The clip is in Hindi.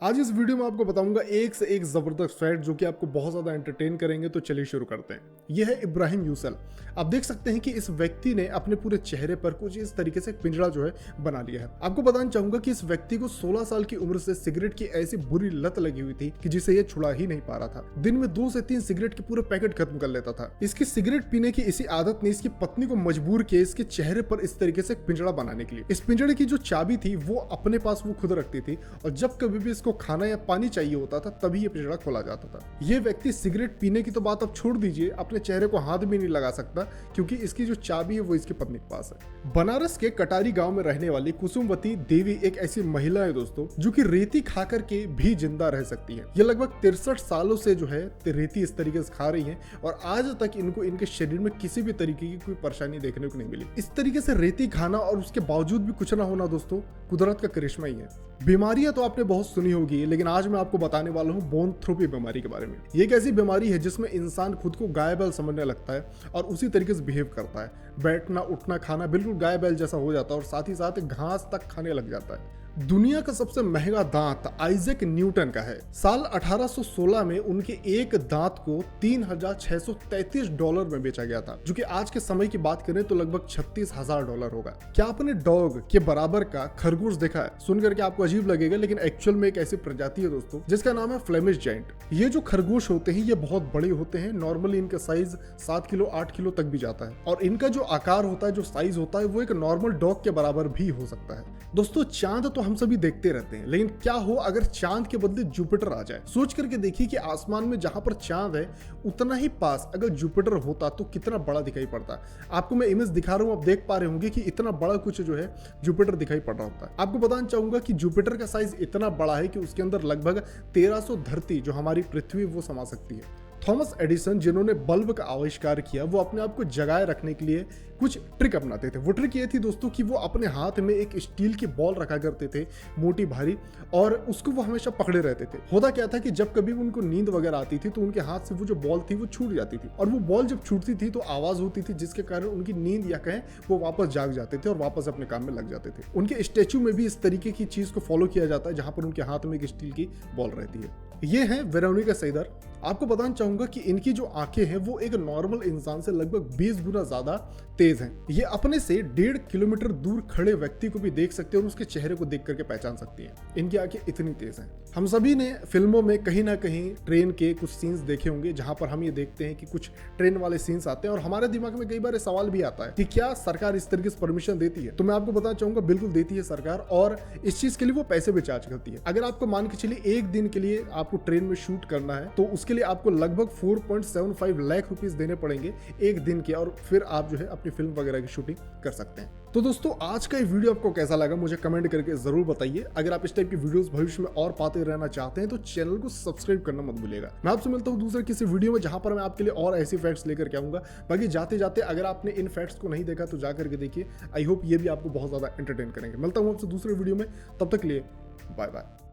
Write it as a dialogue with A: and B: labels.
A: आज इस वीडियो में आपको बताऊंगा एक से एक जबरदस्त फैक्ट जो कि आपको बहुत ज्यादा एंटरटेन करेंगे। तो चलिए शुरू करते हैं। यह है इब्राहिम यूसल। आप देख सकते हैं कि इस व्यक्ति ने अपने पूरे चेहरे पर कुछ इस तरीके से पिंजरा जो है बना लिया है। आपको बताना चाहूंगा कि इस व्यक्ति को 16 साल की उम्र से सिगरेट की ऐसी बुरी लत लगी हुई थी कि जिसे ये छुड़ा ही नहीं पा रहा था। दिन में 2 से 3 सिगरेट के पूरे पैकेट खत्म कर लेता था। इसकी सिगरेट पीने की इसी आदत ने इसकी पत्नी को मजबूर किया इसके चेहरे पर इस तरीके से पिंजरा बनाने के लिए। इस पिंजरे की जो चाबी थी वो अपने पास वो खुद रखती थी और जब कभी भी इसको खाना या पानी चाहिए होता था तभी ये पिंजरा खोला जाता था। ये व्यक्ति सिगरेट पीने की तो बात अब छोड़ दीजिए, अपने चेहरे को हाथ भी नहीं लगा सकता क्योंकि इसकी जो चाबी है वो इसकी पत्नी के पास है। बनारस के कटारी गांव में रहने वाली कुसुमवती देवी एक ऐसी महिला है दोस्तों जो कि रेती खा करके भी जिंदा रह सकती है। ये लगभग 63 सालों से जो है रेती इस तरीके से खा रही है और आज तक इनको इनके शरीर में किसी भी तरीके की कोई परेशानी देखने को नहीं मिली। इस तरीके से रेती खाना और उसके बावजूद भी कुछ ना होना दोस्तों कुदरत का करिश्मा ही है। बीमारियां तो आपने बहुत सुनी होगी, लेकिन आज मैं आपको बताने वाला हूं बोनथ्रोपी बीमारी के बारे में। ये एक ऐसी बीमारी है जिसमें इंसान खुद को गाय बैल समझने लगता है और उसी तरीके से बिहेव करता है। बैठना उठना खाना बिल्कुल गाय बैल जैसा हो जाता है और साथ ही साथ घास तक खाने लग जाता है। दुनिया का सबसे महंगा दांत आइजैक न्यूटन का है। साल 1816 में उनके एक दांत को $3,633 में बेचा गया था, जो कि आज के समय की बात करें तो लगभग $36,000 होगा। क्या आपने डॉग के बराबर का खरगोश देखा है? सुनकर के आपको अजीब लगेगा, लेकिन एक्चुअल में एक ऐसी प्रजाति है दोस्तों जिसका नाम है फ्लेमिश जायंट। ये जो खरगोश होते हैं ये बहुत बड़े होते हैं। नॉर्मली इनका साइज 7 किलो 8 किलो तक भी जाता है और इनका जो आकार होता है, जो साइज होता है, वो एक नॉर्मल डॉग के बराबर भी हो सकता है। दोस्तों चांद तो हम सभी देखते रहते हैं, लेकिन क्या हो अगर चांद के बदले जुपिटर आ जाए? सोच करके देखिए कि आसमान में जहां पर चांद है उतना ही पास अगर जुपिटर होता तो कितना बड़ा दिखाई पड़ता। आपको मैं इमेज दिखा रहा हूं, आप देख पा रहे होंगे कि इतना बड़ा कुछ जो है जुपिटर दिखाई पड़ रहा होता है। आपको बताना चाहूंगा कि जुपिटर का साइज इतना बड़ा है कि उसके अंदर लगभग 1300 धरती जो हमारी पृथ्वी वो समा सकती है। थॉमस एडिसन जिन्होंने बल्ब का आविष्कार किया वो अपने आप को जगाए रखने के लिए कुछ ट्रिक अपनाते थे। वो ट्रिक ये थी दोस्तों कि वो अपने हाथ में एक स्टील की बॉल रखा करते थे, मोटी भारी, और उसको वो हमेशा पकड़े रहते थे। होता क्या था कि जब कभी उनको नींद वगैरह आती थी तो उनके हाथ से वो जो बॉल थी वो छूट जाती थी और वो बॉल जब छूटती थी तो आवाज होती थी जिसके कारण उनकी नींद या कहें वो वापस जाग जाते थे और वापस अपने काम में लग जाते थे। उनके स्टैचू में भी इस तरीके की चीज को फॉलो किया जाता है जहां पर उनके हाथ में एक स्टील की बॉल रहती है। ये है वेरोनिका सैदर। आपको बताना चाहूंगा कि इनकी जो आंखें हैं वो एक नॉर्मल इंसान से लगभग 20 गुना ज्यादा तेज हैं। ये अपने से 1.5 किलोमीटर दूर खड़े व्यक्ति को भी देख सकते हैं और उसके चेहरे को देख करके पहचान सकती हैं। इनकी आंखें इतनी तेज हैं। हम सभी ने फिल्मों में कहीं ना कहीं ट्रेन के कुछ सीन्स देखे होंगे जहां पर हम ये देखते हैं कि कुछ ट्रेन वाले सीन्स आते हैं और हमारे दिमाग में कई बार सवाल भी आता है कि क्या सरकार इस तरीके से परमिशन देती है? तो मैं आपको बताना चाहूंगा बिल्कुल देती है सरकार, और इस चीज के लिए वो पैसे भी चार्ज करती है। अगर आपको मान के चलिए एक दिन के लिए आपको ट्रेन में शूट करना है तो उसके लिए आपको लगभग 4.75 लाख रुपीस देने पड़ेंगे एक दिन के, और फिर आप जो है अपनी फिल्म वगैरह की शूटिंग कर सकते हैं। तो दोस्तों आज का ये वीडियो आपको कैसा लगा मुझे कमेंट करके जरूर बताइए। अगर आप इस टाइप की वीडियोस भविष्य में और पाते रहना चाहते हैं तो चैनल को सब्सक्राइब करना मत भूलिएगा। मैं आपसे मिलता हूं दूसरे किसी वीडियो में जहां पर मैं आपके लिए और ऐसी फैक्ट्स लेकर के आऊंगा। बाकी जाते जाते अगर आपने इन फैक्ट्स को नहीं देखा तो जाकर के देखिए। आई होप ये भी आपको बहुत ज्यादा एंटरटेन करेंगे। मिलता हूं आपसे दूसरे वीडियो में, तब तक के लिए बाय बाय।